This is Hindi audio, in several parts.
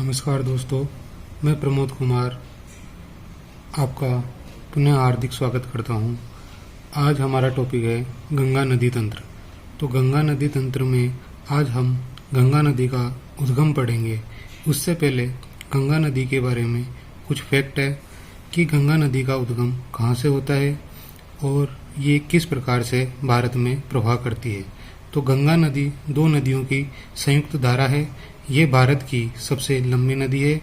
नमस्कार दोस्तों, मैं प्रमोद कुमार आपका पुनः हार्दिक स्वागत करता हूं। आज हमारा टॉपिक है गंगा नदी तंत्र। तो गंगा नदी तंत्र में आज हम गंगा नदी का उद्गम पढ़ेंगे। उससे पहले गंगा नदी के बारे में कुछ फैक्ट है कि गंगा नदी का उद्गम कहाँ से होता है और ये किस प्रकार से भारत में प्रवाह करती है। तो गंगा नदी दो नदियों की संयुक्त धारा है। ये भारत की सबसे लंबी नदी है,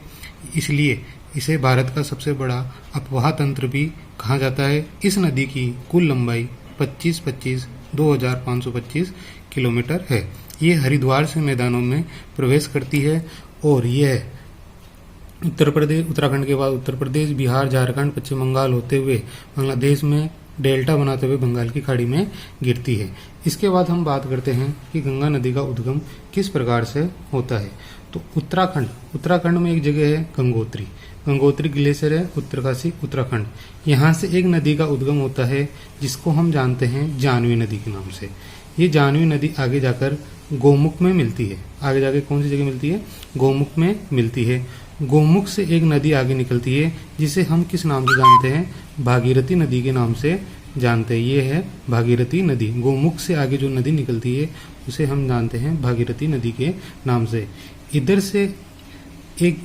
इसलिए इसे भारत का सबसे बड़ा अपवाह तंत्र भी कहा जाता है। इस नदी की कुल लंबाई 2525 किलोमीटर है। ये हरिद्वार से मैदानों में प्रवेश करती है और यह उत्तर प्रदेश, उत्तराखंड के बाद उत्तर प्रदेश, बिहार, झारखंड, पश्चिम बंगाल होते हुए बांग्लादेश में डेल्टा बनाते हुए बंगाल की खाड़ी में गिरती है। इसके बाद हम बात करते हैं कि गंगा नदी का उद्गम किस प्रकार से होता है। तो उत्तराखंड में एक जगह है गंगोत्री ग्लेशियर है, उत्तरकाशी उत्तराखंड। यहाँ से एक नदी का उद्गम होता है जिसको हम जानते हैं जाह्नवी नदी के नाम से। ये जाह्नवी नदी आगे जाकर गोमुख में मिलती है। आगे जाके कौन सी जगह मिलती है? गोमुख में मिलती है। गोमुख से एक नदी आगे निकलती है जिसे हम किस नाम से जानते हैं? भागीरथी नदी के नाम से जानते हैं। ये है भागीरथी नदी। गोमुख से आगे जो नदी निकलती है उसे हम जानते हैं भागीरथी नदी के नाम से। इधर से एक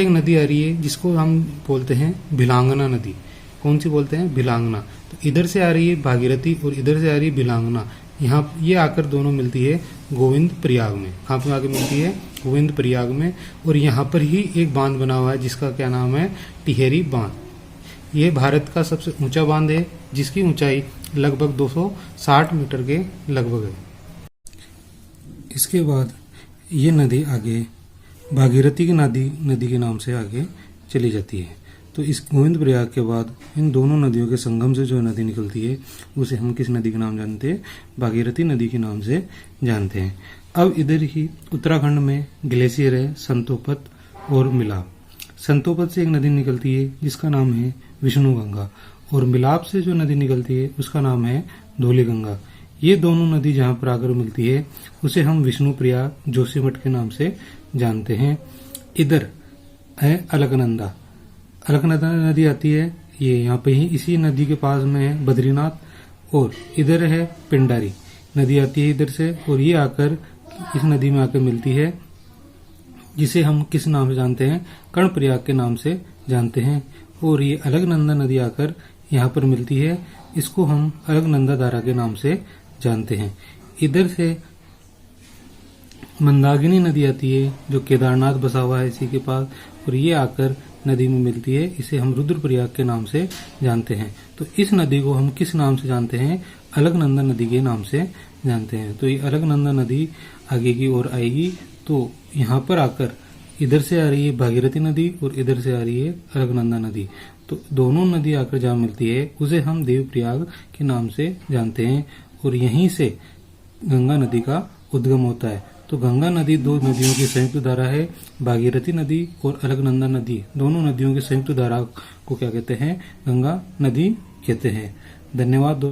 नदी आ रही है जिसको हम बोलते हैं भिलांगना नदी। कौन सी बोलते हैं? भिलांगना। तो इधर से आ रही है भागीरथी और इधर से आ रही है भिलांगना। यहाँ ये आकर दोनों मिलती है गोविंद प्रयाग में। कहाँ पे आके मिलती है? गोविंद प्रयाग में। और यहाँ पर ही एक बांध बना हुआ है जिसका क्या नाम है? टिहरी बांध। ये भारत का सबसे ऊंचा बांध है जिसकी ऊंचाई लगभग 260 मीटर के लगभग है। इसके बाद ये नदी आगे भागीरथी की नदी के नाम से आगे चली जाती है। तो इस गोविंद प्रयाग के बाद इन दोनों नदियों के संगम से जो नदी निकलती है उसे हम किस नदी के नाम जानते हैं? भागीरथी नदी के नाम से जानते हैं। अब इधर ही उत्तराखंड में ग्लेशियर है संतोपत और मिलाप। संतोपत से एक नदी निकलती है जिसका नाम है विष्णु गंगा और मिलाप से जो नदी निकलती है उसका नाम है धौली गंगा। ये दोनों नदी जहाँ पर आकर मिलती है उसे हम विष्णु प्रयाग जोशीमठ के नाम से जानते हैं। इधर है अलकनंदा नदी आती है। ये यहाँ पे ही इसी नदी के पास में है बद्रीनाथ। और इधर है पिंडारी नदी आती है इधर से और ये आकर इस नदी में आकर मिलती है जिसे हम किस नाम से जानते हैं? कर्णप्रयाग के नाम से जानते हैं। और ये अलकनंदा नदी आकर यहाँ पर मिलती है, इसको हम अलकनंदा धारा के नाम से जानते हैं। इधर से मंदाकिनी नदी आती है जो केदारनाथ बसा हुआ है इसी के पास और ये आकर नदी में मिलती है। इसे हम रुद्रप्रयाग के नाम से जानते हैं। तो इस नदी को हम किस नाम से जानते हैं? अलकनंदा नदी के नाम से जानते हैं। तो ये अलकनंदा नदी आगे की ओर आएगी तो यहाँ पर आकर इधर से आ रही है भागीरथी नदी और इधर से आ रही है अलकनंदा नदी। तो दोनों नदी आकर जहाँ मिलती है उसे हम देवप्रयाग के नाम से जानते हैं और यहीं से गंगा नदी का उद्गम होता है। तो गंगा नदी दो नदियों की संयुक्त धारा है। भागीरथी नदी और अलकनंदा नदी दोनों नदियों की संयुक्त धारा को क्या कहते हैं? गंगा नदी कहते हैं। धन्यवाद दोस्तों।